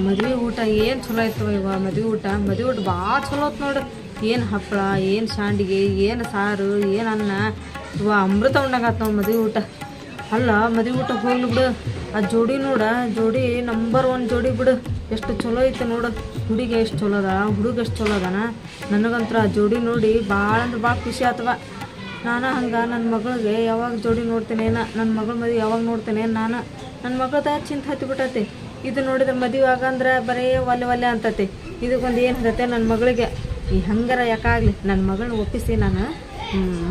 ಮದ್ವೆ ಊಟ ಏನು ಚಲೋ ಆಯ್ತವ ಇವ ಮದ್ವೆ ಊಟ ಭಾಳ ಚಲೋ ಆಯ್ತು ನೋಡು. ಏನು ಹಪ್ಪಳ, ಏನು ಶಾಂಡಿಗೆ, ಏನು ಸಾರು, ಏನು ಅನ್ನ, ಇವ ಅಮೃತ ಉಣ್ಣಾಗತ್ತ ನಾವು ಮದ್ವೆ ಊಟ. ಅಲ್ಲ ಮದ್ವೆ ಊಟ ಹೋಗ್ಲಿ ಬಿಡು, ಆ ಜೋಡಿ ನೋಡ, ಜೋಡಿ ನಂಬರ್ 1 ಜೋಡಿ ಬಿಡು. ಎಷ್ಟು ಚಲೋ ಐತೆ ನೋಡು. ಹುಡುಗಿ ಎಷ್ಟು ಚಲೋ ಅದ, ಹುಡುಗ ಎಷ್ಟು ಚಲೋ ಅದಾನ. ನನಗಂತ್ರ ಆ ಜೋಡಿ ನೋಡಿ ಭಾಳ ಅಂದ್ರೆ ಭಾಳ ಖುಷಿ ಆತವ. ನಾನು ಹಂಗೆ ನನ್ನ ಮಗಳಿಗೆ ಯಾವಾಗ ಜೋಡಿ ನೋಡ್ತೇನೇನ, ನನ್ನ ಮಗಳ ಮದುವೆ ಯಾವಾಗ ನೋಡ್ತೇನೆ ನಾನು. ನನ್ನ ಮಗಳದ ಚಿಂತೆ ಹತ್ತಿಬಿಟ್ಟತಿ. ಇದು ನೋಡಿದ್ರೆ ಮದುವೆ ಆಗಂದ್ರೆ ಬರೀ ಒಲ್ಲೆ ಅಂತತಿ. ಇದಕ್ಕೊಂದು ಏನು ಹತ್ತತೆ ನನ್ನ ಮಗಳಿಗೆ. ಈ ಹಂಗಾರ ಯಾಕಾಗಲಿ ನನ್ನ ಮಗಳನ್ನ ಒಪ್ಪಿಸಿ ನಾನು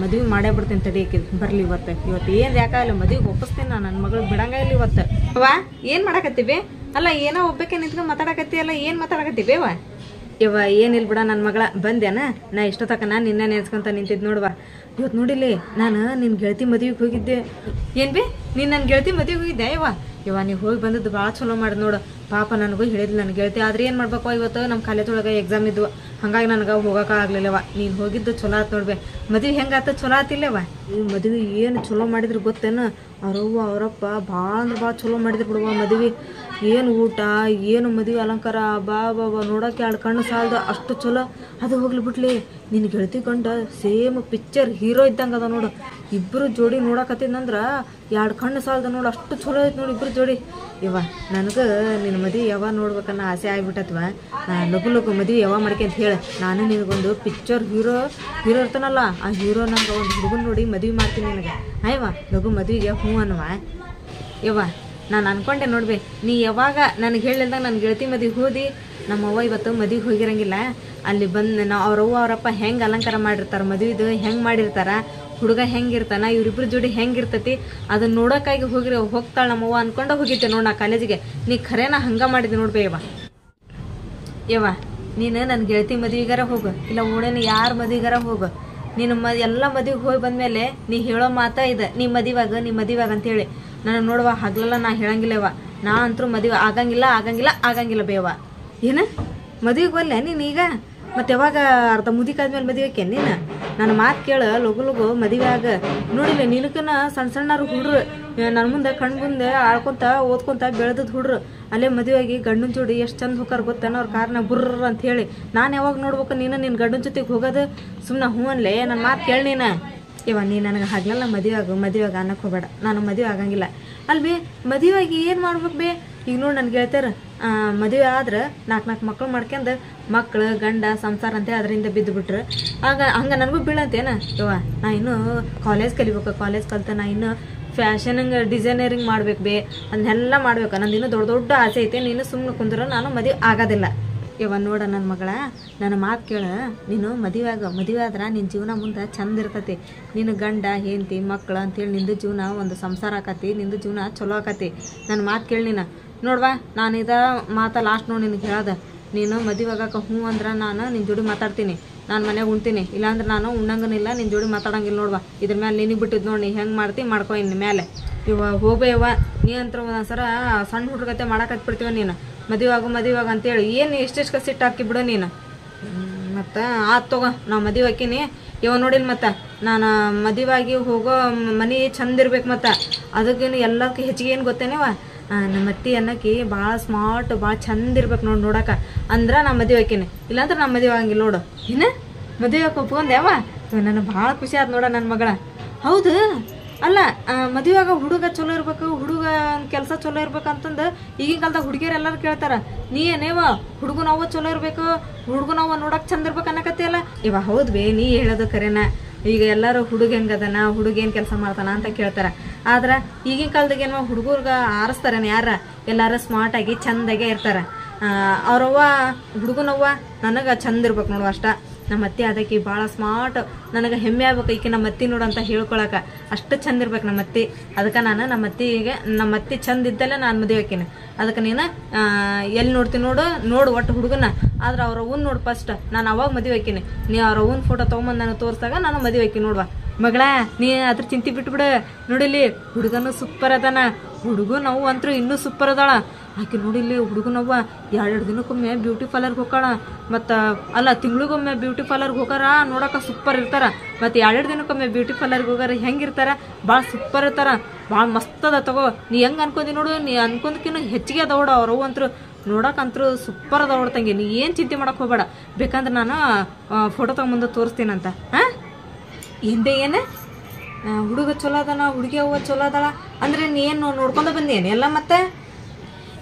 ಮದುವೆ ಮಾಡೇ ಬಿಡ್ತೇನೆ. ತಡಿಯಕ್ಕೆ ಬರಲಿ ಇವತ್ತು ಏನು ಯಾಕಾಗಲ್ಲ ಮದುವೆಗೆ ಒಪ್ಪಿಸ್ತೇನೆ ನಾನು. ನನ್ನ ಮಗಳು ಬಿಡಂಗ ಇಲ್ಲ ಇವತ್ತು. ವಾ ಏನು ಮಾಡಾಕತ್ತೀವಿ? ಅಲ್ಲ ಏನೋ ಒಬ್ಬಕ್ಕೆ ನಿಂತ್ಕೊಂಡು ಮಾತಾಡಕತ್ತಿ ಅಲ್ಲ, ಏನು ಮಾತಾಡಕತ್ತೀವಿ ವಾ? ಇವ ಏನಿಲ್ಲ ಬಿಡ ನನ್ನ ಮಗಳ. ಬಂದೇನ ನಾ ಇಷ್ಟೊತ್ತಕ ನಾನು ನಿನ್ನ ನೆನೆಸ್ಕೊಂತ ನಿಂತಿದ್ದು ನೋಡುವ. ಇವತ್ತು ನೋಡಿಲ್ಲಿ ನಾನು ನಿನ್ನ ಗೆಳತಿ ಮದುವೆಗೆ ಹೋಗಿದ್ದೆ. ಏನು ಬಿ ನೀನು ನನ್ನ ಗೆಳತಿ ಮದುವೆಗೆ ಹೋಗಿದ್ದೆ? ಇವ ನೀವು ಹೋಗಿ ಬಂದದ್ದು ಭಾಳ ಚಲೋ ಮಾಡಿದ್ ನೋಡು. ಪಾಪ ನನಗೂ ಹೇಳಿದ್ಲು ನನ್ನ ಗೆಳತಿ. ಆದ್ರೆ ಏನು ಮಾಡ್ಬೇಕು, ಇವತ್ತು ನಮ್ಮ ಕಾಲೇಜೊಳಗೆ ಎಕ್ಸಾಮ್ ಇದ್ವು, ಹಂಗಾಗಿ ನನಗೆ ಹೋಗೋಕ್ಕಾಗಲಿಲ್ಲವ. ನೀನು ಹೋಗಿದ್ದು ಚಲೋ ಆತು ನೋಡ್ಬೆ. ಮದುವೆ ಹೆಂಗಾತ? ಚಲೋ ಆತಿಲ್ಲವ. ಈ ಮದುವೆ ಏನು ಚಲೋ ಮಾಡಿದ್ರು ಗೊತ್ತೇನು? ಅವರವ್ವ ಅವರಪ್ಪ ಭಾಳ ಅಂದ್ರೆ ಭಾಳ ಚಲೋ ಮಾಡಿದ್ರು ಬಿಡುವ ಮದುವೆ. ಏನು ಊಟ, ಏನು ಮದುವೆ ಅಲಂಕಾರ, ಬಾ ನೋಡೋಕೆ 2 ಕಣ್ಣು ಸಾಲದು ಅಷ್ಟು ಚಲೋ. ಅದು ಹೋಗ್ಲಿ ಬಿಟ್ಲಿ, ನಿನ್ನ ಗೆಳತಿ ಗಂಡ ಸೇಮ್ ಪಿಕ್ಚರ್ ಹೀರೋ ಇದ್ದಂಗೆ ಅದ ನೋಡು. ಇಬ್ಬರು ಜೋಡಿ ನೋಡಕತ್ತಿದ್ನಂದ್ರೆ 2 ಕಣ್ಣು ಸಾಲದ ನೋಡು, ಅಷ್ಟು ಚಲೋ ಐತೆ ನೋಡಿ ಇಬ್ಬರು ಜೋಡಿ. ಇವ ನನಗೆ ನಿನ್ನ ಮದುವೆ ಯಾವಾಗ ನೋಡ್ಬೇಕನ್ನ ಆಸೆ ಆಗ್ಬಿಟ್ಟತ್ವ. ಲಘು ಮದುವೆ ಯಾವಾಗ ಮಾಡ್ಕೆ ಅಂತ ಹೇಳಿ, ನಾನು ನಿನಗೊಂದು ಪಿಕ್ಚರ್ ಹೀರೋ ಇರ್ತಾನಲ್ಲ, ಆ ಹೀರೋ ನಂಗೆ ಒಂದು ಹುಡುಗನ ನೋಡಿ ಮದುವೆ ಮಾಡ್ತೀನಿ ನಿನಗೆ. ಆಯ್ವ ಲಘು ಮದುವೆಗೆ ಹ್ಞೂ ಅನ್ನುವ. ಯವ್ವ ನಾನು ಅನ್ಕೊಂಡೆ ನೋಡ್ಬೆ, ನೀ ಯಾವಾಗ ನನಗೆ ಹೇಳಿಲ್ದಾಗ ನನ್ನ ಗೆಳತಿ ಮದುವೆ ಹೋದಿ. ನಮ್ಮವ್ವ ಇವತ್ತು ಮದುವೆಗೆ ಹೋಗಿರಂಗಿಲ್ಲ. ಅಲ್ಲಿ ಬಂದು ನಾವು ಅವ್ರವ್ವ ಅವರಪ್ಪ ಹೆಂಗೆ ಅಲಂಕಾರ ಮಾಡಿರ್ತಾರೆ, ಮದುವೆದು ಹೆಂಗೆ ಮಾಡಿರ್ತಾರ, ಹುಡುಗ ಹೆಂಗಿರ್ತಾನ, ಇವ್ರಿಬ್ರು ಜೋಡಿ ಹೆಂಗಿರ್ತತಿ, ಅದನ್ನ ನೋಡೋಕ್ಕಾಗಿ ಹೋಗ್ತಾಳೆ ನಮ್ಮವ್ವ ಅನ್ಕೊಂಡು ಹೋಗಿದ್ದೆ ನೋಡಿ ನಾ ಕಾಲೇಜಿಗೆ. ನೀ ಖರೇನ ಹಂಗೆ ಮಾಡಿದ್ದೆ ನೋಡ್ಬೇ ಯವ್ವ. ನೀನು ನನ್ನ ಗೆಳತಿ ಮದುವೆಗಾರ ಹೋಗು, ಇಲ್ಲ ಓಡೇನು ಯಾರ ಮದುವೆಗಾರ ಹೋಗು. ನೀನು ಎಲ್ಲ ಮದುವೆಗೆ ಹೋಗಿ ಬಂದಮೇಲೆ ನೀ ಹೇಳೋ ಮಾತಾ ಇದೆ, ನೀ ಮದುವೆಗ ಅಂತೇಳಿ. ನಾನು ನೋಡುವ ಹಗ್ಲೆಲ್ಲ ನಾ ಹೇಳಂಗಿಲ್ಲವ. ನಾ ಅಂತರೂ ಮದುವೆ ಆಗಂಗಿಲ್ಲ ಬೇವ. ಏನು ಮದುವೆಗೆ ಹೋಗ್ಲ ನೀನು ಈಗ? ಮತ್ತೆ ಯಾವಾಗ ಅರ್ಧ ಮುದಿಕಾದ್ಮೇಲೆ ಮದುವೆಕ್ಕೆ ನೀನು? ನನ್ನ ಮಾತು ಕೇಳು, ಲಘು ಮದುವೆ ಆಗ. ನೋಡಿಲ್ಲ ನಿನಕನ ಸಣ್ಣರು ಹುಡ್ರು ನನ್ನ ಮುಂದೆ ಕಣ್ಣು ಮುಂದೆ ಆಡ್ಕೊತ ಓದ್ಕೊತ ಬೆಳೆದದ್ದು ಹುಡ್ರು. ಅಲ್ಲೇ ಮದುವೆಯಾಗಿ ಗಂಡನ ಜೋಡಿ ಎಷ್ಟು ಚಂದ ಹೋಗಾರ ಗೊತ್ತೇನೋ ಅವ್ರ ಕಾರ್ನ ಬುರ್ರ ಅಂತ ಹೇಳಿ. ನಾನು ಯಾವಾಗ ನೋಡ್ಬೇಕು ನೀನು ನಿನ್ನ ಗಂಡನ ಜೊತೆಗೆ ಹೋಗೋದು? ಸುಮ್ಮನೆ ಹ್ಞೂ ಅನ್ಲೇ, ನನ್ನ ಮಾತು ಕೇಳಿ ನೀನು. ಇವ ನೀ ನನಗೆ ಹಾಗಲೆಲ್ಲ ಮದುವೆಯಾಗ ಅನ್ನಕ್ಕೆ ಹೋಗಬೇಡ. ನಾನು ಮದುವೆ ಆಗಂಗಿಲ್ಲ ಅಲ್ವೇ. ಮದುವೆಯಾಗಿ ಏನು ಮಾಡ್ಬೇಕು ಬೇ? ಈಗ ನೋಡಿ ನನ್ನ ಗೆಳತಿಯರು ಮದುವೆ ಆದ್ರೆ 4 ಮಕ್ಳು ಮಾಡ್ಕೊಂಡು ಮಕ್ಳು ಗಂಡ ಸಂಸಾರ ಅಂತ ಅದರಿಂದ ಬಿದ್ದು ಬಿಟ್ರು. ಹಂಗೆ ನನಗೂ ಬೀಳಂತೇನ? ಇವ ನಾ ಇನ್ನೂ ಕಾಲೇಜ್ ಕಲಿಬೇಕು. ಕಾಲೇಜ್ ಕಲಿತ ನಾ ಇನ್ನೂ ಫ್ಯಾಷನಿಂಗ್ ಡಿಸೈನರಿಂಗ್ ಮಾಡ್ಬೇಕು ಬೇ, ಅದನ್ನೆಲ್ಲ ಮಾಡ್ಬೇಕು. ನಂದು ಇನ್ನೂ ದೊಡ್ಡ ಆಸೆ ಐತೆ. ನೀನು ಸುಮ್ಮನೆ ಕುಂದ್ರೆ ನಾನು ಮದುವೆ ಆಗೋದಿಲ್ಲ. ಇವ ನೋಡ ನನ್ನ ಮಗಳ, ನನ್ನ ಮಾತು ಕೇಳು. ನೀನು ಮದುವೆ ಆದ್ರೆ ನಿನ್ನ ಜೀವನ ಮುಂದೆ ಚಂದ ಇರ್ತತಿ. ನಿನ್ನ ಗಂಡ ಹೆಂಡತಿ ಮಕ್ಕಳು ಅಂತೇಳಿ ನಿಂದು ಜೀವನ ಒಂದು ಸಂಸಾರ ಆಕತಿ, ನಿಂದು ಜೀವನ ಚಲೋ ಆಕತಿ. ನನ್ನ ಮಾತು ಕೇಳಿ ನೀನು ನೋಡ್ವಾ. ನಾನು ಮಾತಾ ಲಾಸ್ಟ್ ನೋಡಿ ನಿನಗೆ ಹೇಳೋದ. ನೀನು ಮದುವೆ ಆಗಕ್ಕೆ ಹ್ಞೂ ಅಂದ್ರೆ ನಾನು ನಿನ್ನ ಜೋಡಿ ಮಾತಾಡ್ತೀನಿ, ನಾನು ಮನೆಯಾಗ ಉಣ್ತೀನಿ. ಇಲ್ಲಾಂದ್ರೆ ನಾನು ಉಣ್ಣಂಗನಿಲ್ಲ, ನಿನ್ನ ಜೋಡಿ ಮಾತಾಡಂಗಿಲ್ಲ ನೋಡ್ವಾ. ಇದ್ರ ಮೇಲೆ ನಿನಗೆ ಬಿಟ್ಟಿದ್ದು ನೋಡಿ, ನೀ ಹೆಂಗೆ ಮಾಡ್ತೀನಿ ಮಾಡ್ಕೊ. ಇನ್ನು ಮೇಲೆ ಇವ ಹೋಗ್ಬೇವ. ನೀ ಅಂತ ಒಂದೊಂದ್ಸರ ಸಣ್ಣ ಹುಡುಗತೆ ಮಾಡಾಕತ್ಬಿಡ್ತೀವ ನೀನು. ಮದುವೆ ಆಗ ಅಂತೇಳಿ ಏನು ಎಷ್ಟೆಷ್ಟು ಸಿಟ್ಟು ಹಾಕಿ ಬಿಡು ನೀನು. ಮತ್ತು ಆತು ತಗೋ, ನಾವು ಮದುವೆ ಹಾಕಿನಿ. ಇವ ನೋಡಿಲ್ಲ ಮತ್ತು ನಾನು ಮದುವೆಯಾಗಿ ಹೋಗೋ ಮನೆ ಚಂದ ಇರ್ಬೇಕು. ಮತ್ತು ಅದಕ್ಕೇನು ಎಲ್ಲದಕ್ಕೆ ಹೆಚ್ಚಿಗೆ ಏನು ಗೊತ್ತೇನೇವ, ನಮ್ಮ ಅತ್ತಿ ಅನ್ನಕ್ಕೆ ಭಾಳ ಸ್ಮಾರ್ಟ್, ಭಾಳ ಚಂದ ಇರ್ಬೇಕು ನೋಡಕ್ಕೆ. ಅಂದ್ರೆ ನಾ ಮದುವೆ ಹಾಕಿನಿ, ಇಲ್ಲಾಂದ್ರೆ ನಾ ಮದುವೆ ಆಗಂಗಿಲ್ಲ ನೋಡು. ಇನ್ನು ಮದುವೆ ಹಾಕಿ ಒಪ್ಕೊಂಡ್ಯಾವ. ನನಗೆ ಭಾಳ ಖುಷಿ ಆಯ್ತು ನೋಡ ನನ್ನ ಮಗಳ. ಹೌದು ಅಲ್ಲ, ಮದುವೆಯಾಗ ಹುಡುಗ ಚಲೋ ಇರ್ಬೇಕು, ಹುಡುಗ ಕೆಲಸ ಚಲೋ ಇರ್ಬೇಕಂತಂದು ಈಗಿನ ಕಾಲದಾಗ ಹುಡುಗಿಯರು ಎಲ್ಲರೂ ಕೇಳ್ತಾರ. ನೀ ಏನೇವ ಹುಡುಗನವ್ವ ಚಲೋ ಇರಬೇಕು, ಹುಡುಗನವ್ವ ನೋಡಕ್ಕೆ ಚಂದ ಇರ್ಬೇಕು ಅನ್ನಕತ್ತಿಯಲ್ಲ. ಇವ ಹೌದು ಬೇ, ನೀ ಹೇಳೋದು ಕರೆನ. ಈಗ ಎಲ್ಲರೂ ಹುಡುಗ ಹೆಂಗದನ, ಹುಡುಗ ಏನು ಕೆಲಸ ಮಾಡ್ತಾನ ಅಂತ ಕೇಳ್ತಾರ. ಆದ್ರೆ ಈಗಿನ ಕಾಲದಾಗ ಏನೋ ಹುಡುಗರ್ಗ ಆರಿಸ್ತಾರೇನು ಯಾರ? ಎಲ್ಲಾರು ಸ್ಮಾರ್ಟಾಗಿ ಚಂದಾಗೆ ಇರ್ತಾರೆ. ಅವ್ರವ್ವ ಹುಡುಗನವ್ವ ನನಗೆ ಚಂದ ಇರ್ಬೇಕು ನೋಡು ಅಷ್ಟ. ನಮ್ಮ ಅತ್ತೆ ಅದಕ್ಕೆ ಭಾಳ ಸ್ಮಾರ್ಟ್, ನನಗೆ ಹೆಮ್ಮೆ ಆಗ್ಬೇಕು ಈಕೆ ನಮ್ಮ ಅತ್ತಿ ನೋಡು ಅಂತ ಹೇಳ್ಕೊಳಕ್ಕೆ. ಅಷ್ಟು ಚಂದ ಇರ್ಬೇಕು ನಮ್ಮ ಅತ್ತಿ. ಅದಕ್ಕೆ ನಾನು ನಮ್ಮ ಅತ್ತಿ ಚಂದ ಇದ್ದಲ್ಲೇ ನಾನು ಮದುವೆ ಹಾಕಿನಿ. ಅದಕ್ಕೆ ನೀನು ಎಲ್ಲಿ ನೋಡ್ತೀನಿ ನೋಡು ಒಟ್ಟು ಹುಡುಗನ. ಆದ್ರೆ ಅವ್ರ ಅವ್ವನ್ನ ನೋಡು ಫಸ್ಟ್. ನಾನು ಅವಾಗ ಮದುವೆ ಹಾಕಿನಿ. ನೀ ಅವ್ರ ಅವ್ವನ ಫೋಟೋ ತೊಗೊಂಬಂದು ನಾನು ತೋರಿಸಿದಾಗ ನಾನು ಮದುವೆ ಹಾಕಿ ನೋಡುವ. ಮಗಳ ನೀ ಅದ್ರ ಚಿಂತೆ ಬಿಟ್ಬಿಡು. ನೋಡಿಲಿ ಹುಡುಗನು ಸೂಪರ್ ಅದಾನ, ಹುಡುಗ ನಾವು ಅಂತೂ ಇನ್ನೂ ಸೂಪರ್ ಅದಾಳ. ಆಕೆ ನೋಡಿಲ್ಲಿ ಹುಡುಗನವ್ವ 2 ದಿನಕ್ಕೊಮ್ಮೆ ಬ್ಯೂಟಿ ಪಾರ್ಲರ್ಗೆ ಹೋಗಾಳ, ಮತ್ತು ಅಲ್ಲ ತಿಂಗಳಿಗೊಮ್ಮೆ ಬ್ಯೂಟಿ ಪಾರ್ಲರ್ಗೆ ಹೋಗಾರ, ನೋಡಕ್ಕೆ ಸೂಪರ್ ಇರ್ತಾರ. ಮತ್ತು 2 ದಿನಕ್ಕೊಮ್ಮೆ ಬ್ಯೂಟಿ ಪಾರ್ಲರ್ಗೆ ಹೋಗಾರ ಹೆಂಗಿರ್ತಾರ, ಭಾಳ ಸೂಪರ್ ಇರ್ತಾರ, ಭಾಳ ಮಸ್ತ್ ಅದ ತಗೋ. ನೀ ಹೆಂಗೆ ಅನ್ಕೊಂಡಿ ನೋಡು, ನೀ ಅನ್ಕೊಂಡಕ್ಕಿನ್ನೂ ಹೆಚ್ಚಿಗೆ ಅದಾವಡ ಅವ್ರವು ಅಂತೂ ನೋಡಕ್ಕಂತೂ ಸೂಪರ್ ಅದಾವಡ ತಂಗಿ. ನೀ ಏನು ಚಿಂತೆ ಮಾಡಕ್ಕೆ ಹೋಗಬೇಡ, ಬೇಕಂದ್ರೆ ನಾನು ಫೋಟೋ ತಗೊಂಬಂದು ತೋರಿಸ್ತೀನಂತ. ಹಾಂ ಹಿಂದೆ ಏನು ಹುಡುಗ ಚಲೋ ಅದಾನ, ಹುಡುಗಿ ಅವ್ವ ಚಲೋ ಅದಾಳ ಅಂದ್ರೆ ನೀ ಏನು ನೋಡ್ಕೊಂಡ ಬಂದೇನು ಎಲ್ಲ? ಮತ್ತೆ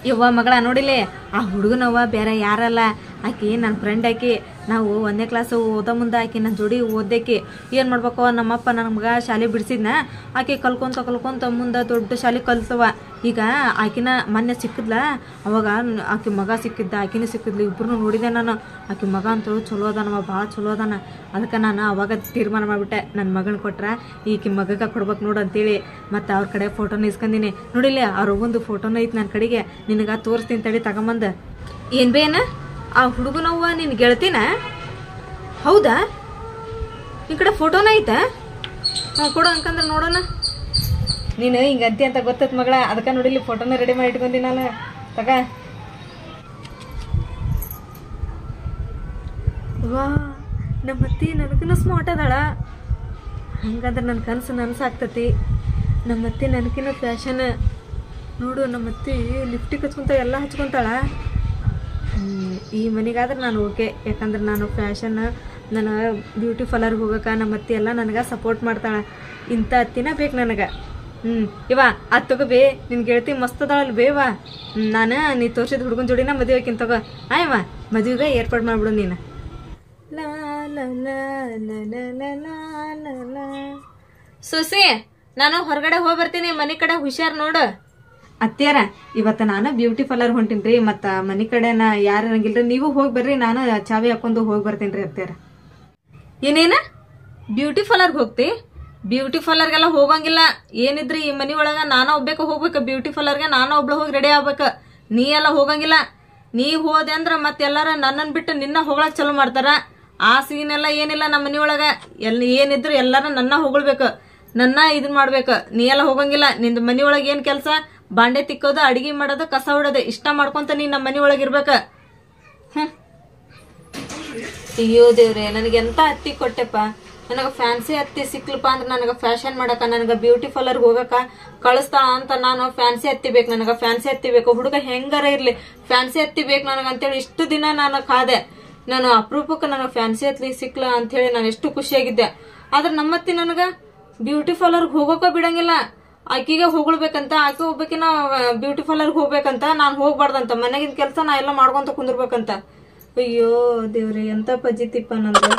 ಯವ್ವ ಮಗಳ ನೋಡಿಲಿ, ಆ ಹುಡುಗನವ್ವ ಬೇರೆ ಯಾರಲ್ಲ, ಆಕಿ ನನ್ನ ಫ್ರೆಂಡ್ ಆಕಿ. ನಾವು 1ನೇ ಕ್ಲಾಸ್ ಓದೋ ಮುಂದೆ ಆಕಿ ನನ್ನ ಜೋಡಿ ಓದಕ್ಕೆ ಏನು ಮಾಡ್ಬೇಕು, ನಮ್ಮಪ್ಪ ನನ್ನ ಮಗ ಶಾಲೆ ಬಿಡಿಸಿದ್ನ, ಆಕೆ ಕಲ್ಕೊಂತ ಮುಂದೆ ದೊಡ್ಡ ಶಾಲೆ ಕಲ್ತವ. ಈಗ ಆಕಿನ ಮೊನ್ನೆ ಸಿಕ್ಕಿದ್ಲ, ಅವಾಗ ಆಕೆ ಮಗ ಸಿಕ್ಕಿದ್ದ, ಆಕಿನೂ ಸಿಕ್ಕಿದ್ಲು, ಇಬ್ಬರು ನೋಡಿದೆ ನಾನು. ಆಕೆ ಮಗ ಅಂತೂ ಚಲೋ ಅದಾನವ, ಭಾಳ ಚಲೋ ಅದಾನ. ಅದಕ್ಕೆ ನಾನು ಅವಾಗ ತೀರ್ಮಾನ ಮಾಡಿಬಿಟ್ಟೆ, ನನ್ನ ಮಗನ ಕೊಟ್ರೆ ಈಕೆ ಮಗಗೆ ಕೊಡ್ಬೇಕು ನೋಡು ಅಂತೇಳಿ. ಮತ್ತು ಅವ್ರ ಕಡೆ ಫೋಟೋನ ಇಸ್ಕೊಂಡಿನಿ. ನೋಡಿಲ್ಲ ಅವ್ರ ಒಂದು ಫೋಟೋನ ಐತೆ ನನ್ನ ಕಡೆಗೆ, ನಿನಗೆ ತೋರಿಸ್ತೀನಿ ತಡಿ ತಗೊಂಬಂದು. ಏನು ಬೇನ ಆ ಹುಡುಗನವ್ವ ನಿನ್ನ ಗೆಳತಿನ? ಹೌದಾ, ನಿನ್ನ ಕಡೆ ಫೋಟೋನ ಐತೆ? ಹ್ಞೂ ಕೊಡು ಅನ್ಕಂದ್ರೆ ನೋಡೋಣ. ನೀನು ಹಿಂಗಂತಿ ಅಂತ ಗೊತ್ತೈತೆ ಮಗಳ, ಅದಕ್ಕೆ ನೋಡಿಲಿ ಫೋಟೋನ ರೆಡಿ ಮಾಡಿ ಇಟ್ಕೊಂದಿನಲ್ಲ, ತಗ. ವಾ ನಮ್ಮತ್ತಿ ನನಗೂ ಸ್ಮಾರ್ಟ್ ಅದಾಳ. ಹಂಗಂದ್ರೆ ನನ್ನ ಕನಸು ನನಸಾಗ್ತತಿ. ನಮ್ಮತ್ತಿ ನನಗಿನ್ನ ಫ್ಯಾಷನ್ ನೋಡು. ನಮ್ಮತ್ತಿ ಲಿಪ್ಟಿಕ್ ಹಚ್ಕೊಂತ ಎಲ್ಲ ಹಚ್ಕೊತಾಳ. ಈ ಮನೆಗಾದ್ರೆ ನಾನು ಓಕೆ, ಯಾಕಂದ್ರೆ ನಾನು ಫ್ಯಾಷನ್, ನಾನು ಬ್ಯೂಟಿ ಪಾರ್ಲರ್ಗೆ ಹೋಗೋಕೆ ನಮ್ಮತ್ತಿ ಎಲ್ಲ ನನಗೆ ಸಪೋರ್ಟ್ ಮಾಡ್ತಾಳೆ. ಇಂಥ ಅತ್ತಿನ ಬೇಕು ನನಗೆ. ಇವ ಅದು ತಗೋ ಬೇ, ನಿನ್ನ ಗೆಳತಿ ಮಸ್ತ್ ಅದಾಳಲ್ಲ ಬೇವಾ. ನಾನು ನೀ ತೋರಿಸಿದ ಹುಡುಗನ ಜೋಡಿನ ಮದುವೆ ಆಕಿನ ತಗೋ. ಆಯವ್ವ ಮದುವೆಗೆ ಏರ್ಪಾಡು ಮಾಡ್ಬಿಡು ನೀನು. ಲಾ ಲಾ ಲಾ ಲಾ ಲಾ ಲಾ ಲಾ. ಸುಸಿ, ನಾನು ಹೊರಗಡೆ ಹೋಗಿ ಬರ್ತೀನಿ, ಮನೆ ಕಡೆ ಹುಷಾರ್ ನೋಡು. ಅತ್ಯಾರ ಇವತ್ತು ನಾನು ಬ್ಯೂಟಿ ಪಾರ್ಲರ್ ಹೊಂಟೀನಿ ರೀ, ಮತ್ತು ಮನೆ ಕಡೆನ ಯಾರು ಇರಂಗಿಲ್ರಿ, ನೀವು ಹೋಗಿ ಬರ್ರಿ, ನಾನು ಚಾವಿ ಹಾಕೊಂಡು ಹೋಗಿ ಬರ್ತೀನಿ ರೀ. ಅತ್ಯಾರ ಏನೇನ ಬ್ಯೂಟಿ ಪಾರ್ಲರ್ಗೆ ಹೋಗ್ತಿ? ಬ್ಯೂಟಿ ಪಾರ್ಲರ್ಗೆಲ್ಲ ಹೋಗಂಗಿಲ್ಲ. ಏನಿದ್ರಿ ಈ ಮನಿ ಒಳಗ ನಾನು ಒಬ್ಬೇಕು ಹೋಗ್ಬೇಕು ಬ್ಯೂಟಿ ಪಾರ್ಲರ್ಗೆ, ನಾನು ಒಬ್ಳು ಹೋಗಿ ರೆಡಿ ಆಗ್ಬೇಕು. ನೀ ಎಲ್ಲ ಹೋಗಂಗಿಲ್ಲ. ನೀ ಹೋದೆ ಅಂದ್ರೆ ಮತ್ತೆ ಎಲ್ಲಾರ ನನ್ನನ್ನು ಬಿಟ್ಟು ನಿನ್ನ ಹೊಗಳಕ್ ಚಲೋ ಮಾಡ್ತಾರ. ಆ ಸೀನೆಲ್ಲ ಏನಿಲ್ಲ ನಮ್ಮ ಮನಿ ಒಳಗ. ಏನಿದ್ರು ಎಲ್ಲಾರ ನನ್ನ ಹೊಗಳ್ಬೇಕು, ನನ್ನ ಇದನ್ ಮಾಡ್ಬೇಕು. ನೀ ಎಲ್ಲ ಹೋಗಂಗಿಲ್ಲ. ನಿಂದ ಮನಿ ಒಳಗೆ ಏನ್ ಕೆಲಸ? ಬಾಂಡೆ ತಿಕ್ಕೋದು, ಅಡಿಗೆ ಮಾಡೋದು, ಕಸ ಹೊಡೋದು, ಇಷ್ಟ ಮಾಡ್ಕೊಂತ ನೀ ನಮ್ಮ ಮನಿ ಒಳಗೆ ಇರ್ಬೇಕ. ಅಯ್ಯೋ ದೇವ್ರೆ, ನನಗೆ ಎಂತ ಹತ್ತಿ ಕೊಟ್ಟೆಪ್ಪ. ನನಗೆ ಫ್ಯಾನ್ಸಿ ಹತ್ತಿ ಸಿಕ್ಲಪ್ಪ ಅಂದ್ರೆ ನನಗೆ ಫ್ಯಾಷನ್ ಮಾಡಕ, ನನಗೆ ಬ್ಯೂಟಿ ಪಾರ್ಲರ್ಗೆ ಹೋಗಕ ಕಳಿಸ್ತಾಳ ಅಂತ ನಾನು ಫ್ಯಾನ್ಸಿ ಹತ್ತಿ ಬೇಕು, ನನಗೆ ಫ್ಯಾನ್ಸಿ ಹತ್ತಿ ಬೇಕು. ಹುಡುಗ ಹೆಂಗಾರ ಇರ್ಲಿ ಫ್ಯಾನ್ಸಿ ಹತ್ತಿ ಬೇಕು ನನಗಂತೇಳಿ ಇಷ್ಟು ದಿನ ನಾನು ಕಾದೆ. ನಾನು ಅಪರೂಪಕ್ಕೆ ನನಗೆ ಫ್ಯಾನ್ಸಿ ಹತ್ತಿ ಸಿಕ್ಲ ಅಂತ ಹೇಳಿ ನಾನು ಎಷ್ಟು ಖುಷಿಯಾಗಿದ್ದೆ. ಆದ್ರೆ ನಮ್ಮತ್ತಿ ನನಗೆ ಬ್ಯೂಟಿ ಪಾರ್ಲರ್ಗೆ ಹೋಗೋಕ ಬಿಡಂಗಿಲ್ಲ. ಆಕಿಗೆ ಹೋಗ್ಬೇಕಂತ, ಆಕೆ ಹೋಗ್ಬೇಕಿನ ಬ್ಯೂಟಿ ಪಾರ್ಲರ್ಗೆ ಹೋಗ್ಬೇಕಂತ, ನಾನು ಹೋಗ್ಬಾರ್ದಂತ. ಮನೆಗಿನ ಕೆಲಸ ನಾ ಎಲ್ಲ ಮಾಡ್ಕೊಂತ ಕುಂದಿರ್ಬೇಕಂತ. ಅಯ್ಯೋ ದೇವ್ರೆ, ಎಂತ ಪಜಿತಿಪ್ಪ ನಂದು.